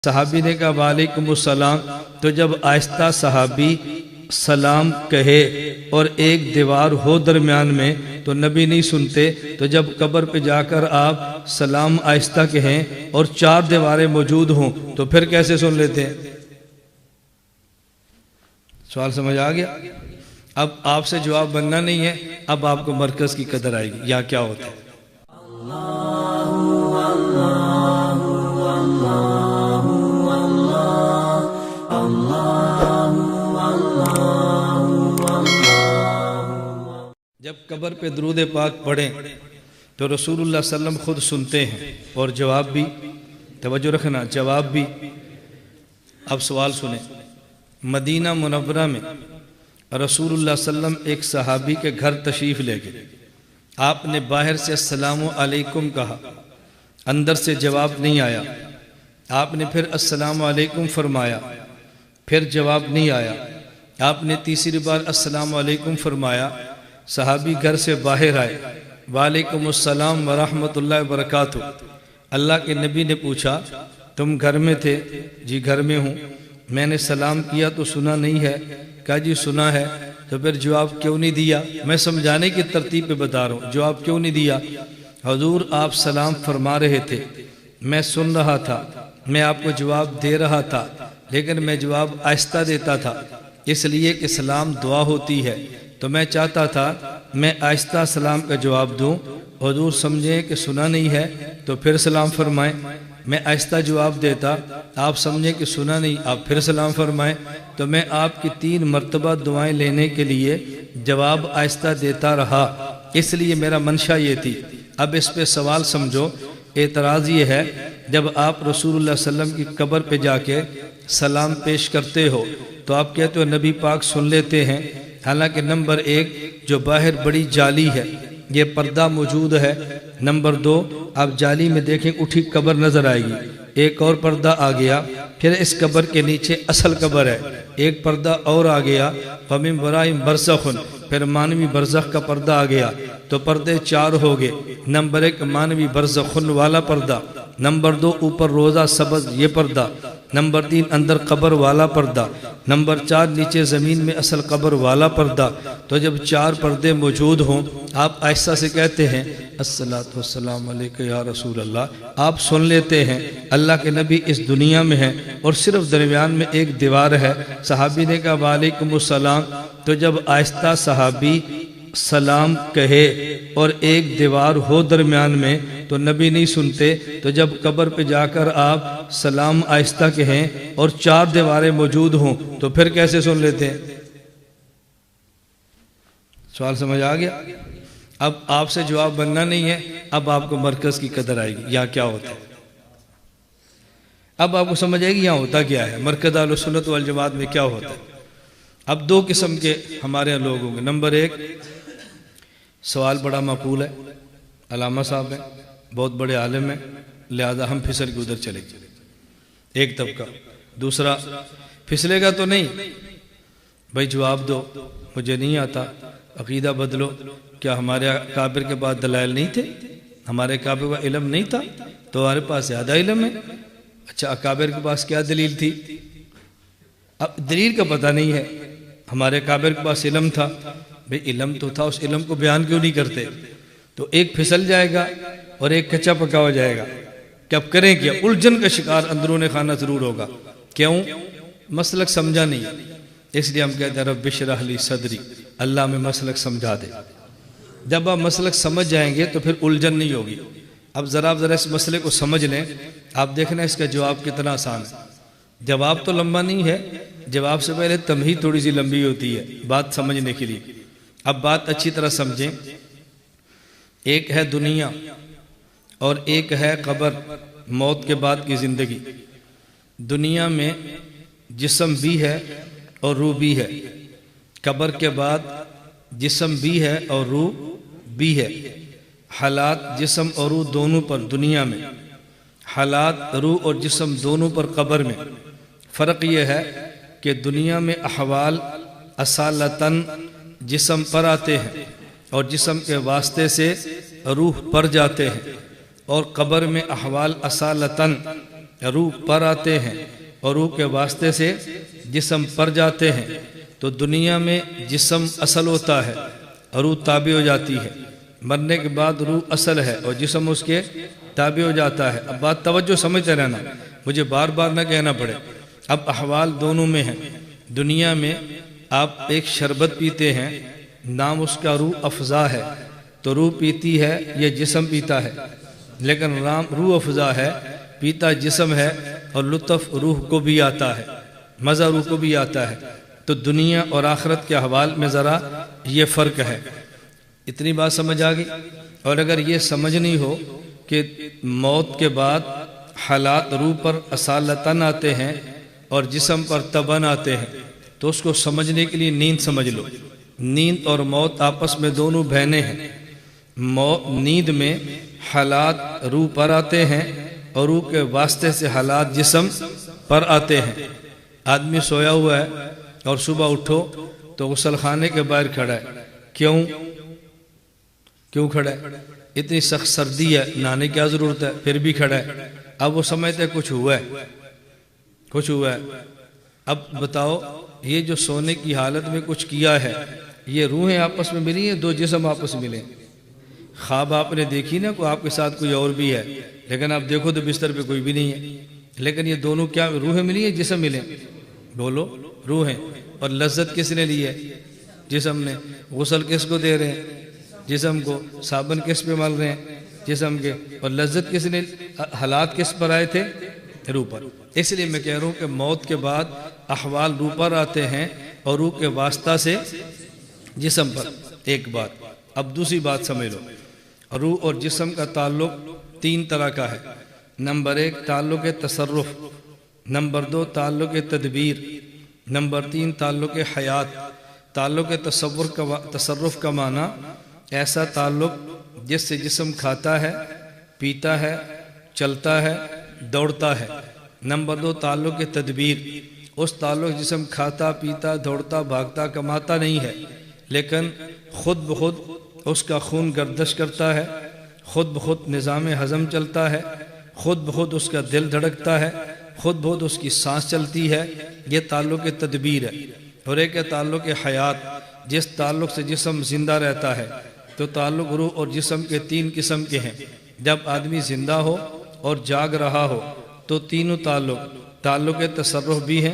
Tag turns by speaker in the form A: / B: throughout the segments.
A: सहाबी ने कहा वालेकुमुस्सलाम। तो जब आहिस्ता सहाबी सलाम कहे और एक दीवार हो दरमियान में तो नबी नहीं सुनते। तो जब कब्र पे जाकर आप सलाम आहिस्ता कहें और चार दीवारें मौजूद हों तो फिर कैसे सुन लेते हैं? सवाल समझ आ गया? अब आपसे जवाब बनना नहीं है, अब आपको मरकज की कदर आएगी। यहाँ क्या होता है? जब कब्र पे दरूद पाक पढ़ें तो रसूलुल्लाह सल्लम खुद सुनते हैं और जवाब भी, तवज्जो रखना, जवाब भी। अब सवाल सुने। मदीना मुनव्वरा में रसूलुल्लाह सल्लम एक सहाबी के घर तशरीफ़ ले गए। आपने बाहर से अस्सलामु अलैकुम कहा, अंदर से जवाब नहीं आया। आपने फिर अस्सलामु अलैकुम फरमाया, फिर जवाब नहीं आया। आपने तीसरी बार अस्सलामु अलैकुम फरमाया। सहाबी घर से बाहर आए, वालेकुमुस्सलाम व रहमतुल्लाहि व बरकातुहू। अल्लाह के नबी ने पूछा, तुम घर में थे? जी घर में हूँ। मैंने सलाम किया तो सुना नहीं है? कहा जी सुना है। तो फिर जवाब क्यों नहीं दिया? मैं समझाने की तरतीब पे बता रहा हूँ, जवाब क्यों नहीं दिया? हुजूर आप सलाम फरमा रहे थे, मैं सुन रहा था, मैं आपको जवाब दे रहा था, लेकिन मैं जवाब आहिस्ता देता था इसलिए कि सलाम दुआ होती है। तो मैं चाहता था मैं आहिस्ता सलाम का जवाब दूं, हुजूर समझें कि सुना नहीं है तो फिर सलाम फरमाएं। मैं आहिस्ता जवाब देता, आप समझें कि सुना नहीं, आप फिर सलाम फरमाएं। तो मैं आपकी 3 मरतबा दुआएं लेने के लिए जवाब आहिस्ता देता रहा, इसलिए मेरा मंशा ये थी। अब इस पे सवाल समझो। एतराज़ ये है, जब आप रसूलुल्लाह सल्लम की कब्र पे जाके सलाम पेश करते हो तो आप कहते हो नबी पाक सुन लेते हैं। हालांकि नंबर 1 जो बाहर बड़ी जाली है ये पर्दा मौजूद है। नंबर 2 आप जाली में देखें उठी कब्र नजर आएगी, एक और पर्दा आ गया, फिर इस कब्र के नीचे असल कब्र है, एक पर्दा और आ गया, फमिन वराइम बरज़ख़ुन, फिर मानवी बरज़ख का पर्दा आ गया। तो पर्दे 4 हो गए। नंबर 1 मानवी बरज़ख़ुन वाला पर्दा, नंबर 2 ऊपर रोज़ा सब्ज़ ये पर्दा, नंबर 3 अंदर कब्र वाला पर्दा, नंबर 4 नीचे ज़मीन में असल कब्र वाला पर्दा। तो जब 4 पर्दे मौजूद हों आप आहिस्ता से कहते हैं अस्सलातु वस्सलामु अलैका या रसूल अल्लाह। आप सुन लेते हैं अल्लाह के नबी इस दुनिया में हैं और सिर्फ दरमियान में एक दीवार है। सहाबी ने कहा वालेकुमुस्सलाम। तो जब आहिस्ता सहाबी सलाम कहे और एक दीवार हो दरमियान में तो नबी नहीं सुनते। तो जब कब्र पे जाकर आप सलाम आहिस्ता कहें और 4 दीवारें मौजूद हों तो फिर कैसे सुन लेते हैं? सवाल समझ आ गया? अब आपसे जवाब बनना नहीं है, अब आपको मरकज की कदर आएगी। यहाँ क्या होता है? अब आपको समझ आएगी यहाँ होता क्या है, मरकज अहले सुन्नत वल जमात में क्या होता है। अब 2 किस्म के हमारे यहाँ लोग होंगे। नंबर 1 सवाल बड़ा मकबूल है, अलामा साहब हैं, बहुत बड़े आलिम हैं, लिहाजा हम फिसल के उधर चले गए, एक तबका। दूसरा फिसलेगा तो नहीं, भाई जवाब दो, मुझे नहीं आता, अकीदा बदलो। क्या हमारे काबिर के पास दलाइल नहीं थे? हमारे काबिर का इल्म नहीं था तो हमारे पास ज़्यादा इल्म है। अच्छा अकाबिर के पास क्या दलील थी? अब दलील का पता नहीं है। हमारे काबिर के पास इल्म था, भाई इल्म तो था, उस इल्म को बयान क्यों नहीं करते? तो एक फिसल जाएगा और एक कच्चा पका हो जाएगा। क्या अब करें क्या? उलझन का शिकार अंदरून खाना जरूर होगा। क्यों? मसलक समझा नहीं, इसलिए हम कहते हैं रब्बि इश्रह ली सदरी, अल्लाह में मसलक समझा दे। जब आप मसलक समझ जाएंगे तो फिर उलझन नहीं होगी। अब जरा इस मसले को समझ लें, आप देखना इसका जवाब कितना आसान है। जवाब तो लंबा नहीं है, जवाब से पहले तमहीद थोड़ी सी लंबी होती है बात समझने के लिए। अब बात अच्छी तरह समझें। एक है दुनिया और एक है कब्र, मौत के बाद की जिंदगी। दुनिया में जिस्म भी है और रूह भी है, कब्र के बाद जिस्म भी है और रूह भी है। हालात जिस्म और रूह दोनों पर दुनिया में, हालात रूह और जिस्म दोनों पर कब्र में। फ़र्क यह है कि दुनिया में अहवाल असालतन जिस्म पर आते हैं और जिस्म के वास्ते से रूह पर जाते हैं, और कब्र में अहवाल असालतन रूह पर आते हैं और रूह के वास्ते से जिस्म पर जाते हैं, तो दुनिया में जिस्म असल होता है और रूह ताबे हो जाती है। मरने के बाद रूह असल है और जिस्म उसके ताबे हो जाता है। अब बात तवज्जो समझते रहना, मुझे बार बार ना कहना पड़े। अब अहवाल दोनों में है। दुनिया में आप एक शरबत पीते हैं, नाम उसका रूह अफ़ज़ा है, तो रूह पीती है, ये जिस्म पीता है, लेकिन नाम रूह अफ़ज़ा है, पीता जिस्म है और लुत्फ़ रूह को भी आता है, मज़ा रूह को भी आता है। तो दुनिया और आखिरत के अहवाल में ज़रा ये फ़र्क है। इतनी बात समझ आ गई। और अगर ये समझनी हो कि मौत के बाद हालात रूह पर असालतन आते हैं और जिस्म पर तबन आते हैं, तो उसको समझने के लिए नींद समझ लो। नींद और मौत आपस में दोनों बहनें हैं। नींद में हालात रूह पर आते हैं और रूह के वास्ते से हालात जिस्म पर आते हैं। आदमी सोया हुआ है और सुबह उठो तो गुसल खाने के बाहर खड़ा है। क्यों खड़ा है? इतनी सख्त सर्दी है, नहाने की क्या जरूरत है, फिर भी खड़ा है। अब वो समझते कुछ हुआ है। अब बताओ, ये जो सोने की हालत में कुछ किया है, ये रूहें आपस में मिली है, दो जिस्म आपस में मिले। ख्वाब आपने देखी ना, को आपके साथ कोई और भी है, लेकिन आप देखो तो बिस्तर पे कोई भी नहीं है, लेकिन ये दोनों क्या रूहें मिली है, जिस्म मिले? बोलो, रूहें। और लज्जत किसने ली है? जिस्म ने। गुस्ल किसको दे रहे हैं? जिस्म को। साबुन किस पे मल रहे हैं? जिस्म के। और लज्जत किसने, हालात किस पर आए थे? रूह पर। इसलिए मैं कह रहा हूँ कि मौत के बाद अहवाल रूह पर आते हैं और रूह के वास्ता से जिस्म पर। एक बात। अब दूसरी बात समझ लो, रूह और जिस्म का ताल्लुक तीन तरह का है। नंबर एक, ताल्लुक तसर्रुफ। नंबर दो, ताल्लुक तदबीर। नंबर तीन, ताल्लुक हयात। ताल्लुक तसर्रुफ का माना ऐसा ताल्लुक जिससे जिस्म खाता है, पीता है, चलता है, दौड़ता है। नंबर दो, ताल्लुक तदबीर। उस ताल्लुक जिस्म खाता, पीता, दौड़ता, भागता, कमाता नहीं है, लेकिन खुद ब खुद उसका खून गर्दिश करता है, खुद ब खुद निज़ाम हज़म चलता है, खुद ब खुद उसका दिल धड़कता है, खुद ब खुद उसकी सांस चलती है। ये ताल्लुक तदबीर है। और एक है ताल्लुक हयात। जिस ताल्लुक से जिस्म जिंदा रहता है, तो ताल्लुक रूह और जिस्म के तीन किस्म के हैं। जब आदमी जिंदा हो और जाग रहा हो तो तीनों ताल्लुक तसर्रुफ भी है,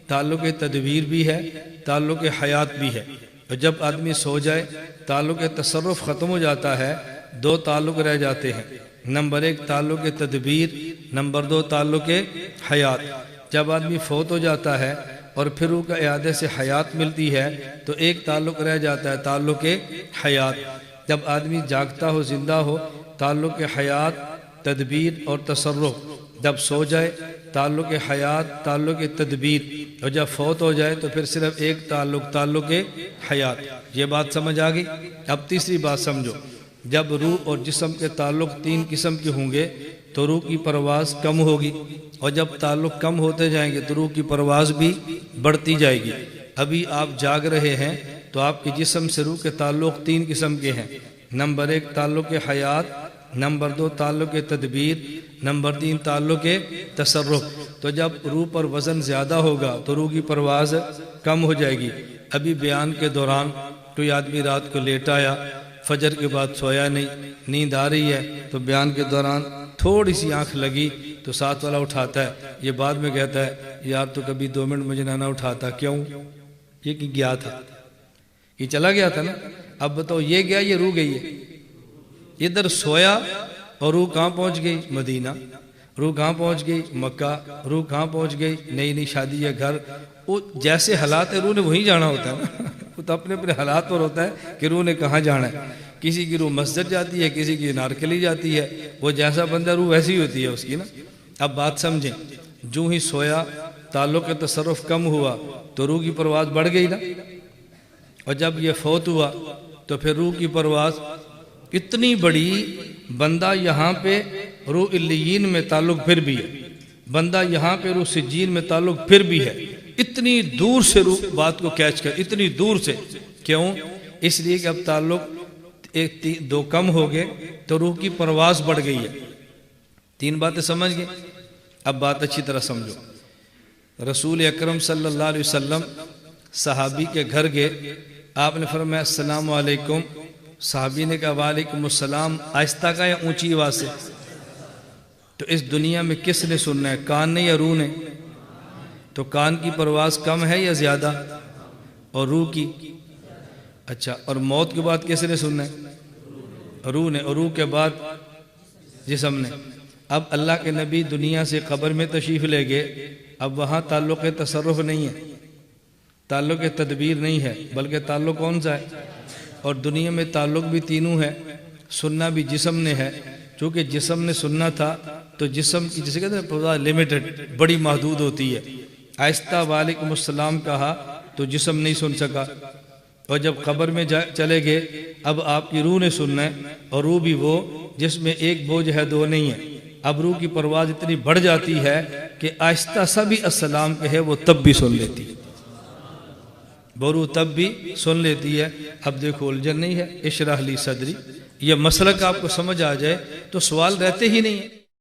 A: ताल्लुक तदबीर भी है, ताल्लुक हयात भी है। और जब आदमी सो जाए, ताल्लुक तसर्रुफ ख़त्म हो जाता है, दो ताल्लुक रह जाते हैं। नंबर एक, ताल्लुक तदबीर। नंबर दो, ताल्लुक हयात। जब आदमी फौत हो जाता है और फिर रूह का इआदे से हयात मिलती है, तो एक ताल्लुक रह जाता है, ताल्लुक हयात। जब आदमी जागता हो, जिंदा हो, ताल्लुक हयात, तदबीर और तसर्रुफ। जब सो जाए, ताल्लुक हयात, ताल्लुक तदबीर। और जब फौत हो जाए तो फिर सिर्फ एक ताल्लुक हयात। ये बात समझ आ गई। अब तीसरी बात समझो, जब रूह और जिस्म के ताल्लुक तीन किस्म के होंगे तो रूह की परवाज़ कम होगी, और जब ताल्लुक कम होते जाएंगे तो रूह की परवाज़ भी बढ़ती जाएगी। अभी आप जाग रहे हैं तो आपके जिस्म से रूह के ताल्लुक तीन किस्म के हैं। नंबर एक, ताल्लुक हयात। नंबर दो, ताल्लुक तदबीर। नंबर तीन, ताल्लुक तसर्रुफ। तो जब रूह पर वज़न ज़्यादा होगा तो रूह की परवाज़ कम हो जाएगी। अभी बयान के दौरान कोई आदमी रात को लेट आया, फजर के बाद सोया नहीं, नींद आ रही है, तो बयान के दौरान थोड़ी सी आंख लगी तो साथ वाला उठाता है। ये बाद में कहता है, यार तो कभी 2 मिनट मुझे ना उठाता। क्यों? ये कि गया था, ये चला गया था ना। अब बताओ, ये गया, ये रूह गई है। इधर सोया और रूह कहाँ पहुंच गई? मदीना। रूह कहाँ पहुंच गई? मक्का। रूह कहाँ पहुंच गई? नई नई शादी या घर। वो जैसे हालात है, रूह ने वहीं जाना होता है ना। वो तो अपने अपने हालात पर होता है कि रूह ने कहाँ जाना है। किसी की रूह मस्जिद जाती है, किसी की नारकली जाती है। वो जैसा बंदा रूह वैसी होती है उसकी ना। अब बात समझें, जो ही सोया, ताल्लुक तसर्रुफ कम हुआ तो रूह की परवाज़ बढ़ गई ना। और जब ये फौत हुआ तो फिर रूह की परवाज़ इतनी बड़ी, बंदा यहाँ पे रूह इल्लियीन में ताल्लुक फिर भी है, बंदा यहाँ पे रूह सिज्जीन में ताल्लुक फिर भी है। इतनी दूर से रूह बात को कैच कर, इतनी दूर से। क्यों? इसलिए कि अब ताल्लुक दो कम हो गए तो रूह की परवाज़ बढ़ गई है। तीन बातें समझ गए। अब बात अच्छी तरह समझो। रसूल अकरम सल्लल्लाहु अलैहि वसल्लम सहाबी के घर गए, आपने फरमाया अस्सलाम वालेकुम। सहाबी ने कहा वालेकुम अस्सलाम, आहिस्ता का या ऊंची आवाज से? तो इस दुनिया में किसने सुनना है, कान ने या रूह ने? तो कान की परवाज़ कम है या ज़्यादा, और रूह की? अच्छा, और मौत के बाद किसने सुनना है? रूह ने, और रूह के बाद जिस्म ने। अब अल्लाह के नबी दुनिया से कब्र में तशरीफ़ ले गए, अब वहाँ ताल्लुक़ तसर्रुफ़ नहीं है, ताल्लुक़ तदबीर नहीं है, बल्कि ताल्लुक़ कौन सा है? और दुनिया में ताल्लुक़ भी तीनों है, सुनना भी जिस्म ने है। चूँकि जिस्म ने सुनना था तो जिस्म की जिसे कहते हैं लिमिटेड, बड़ी महदूद होती है। आहिस्ता वालेकुम अस्सलाम कहा तो जिस्म नहीं सुन सका, और जब कब्र में चले गए अब आपकी रूह ने सुनना है, और रूह भी वो जिसमें एक बोझ है दो नहीं है। अब रूह की परवाज़ इतनी बढ़ जाती है कि आहिस्ता सा भी अस्सलाम कहे वो तब भी सुन लेती है, वो रूह तब भी सुन लेती है। अब देखो उलझन नहीं है, इशराह ली सदरी, ये मसलक आपको समझ आ जाए तो सवाल रहते ही नहीं है।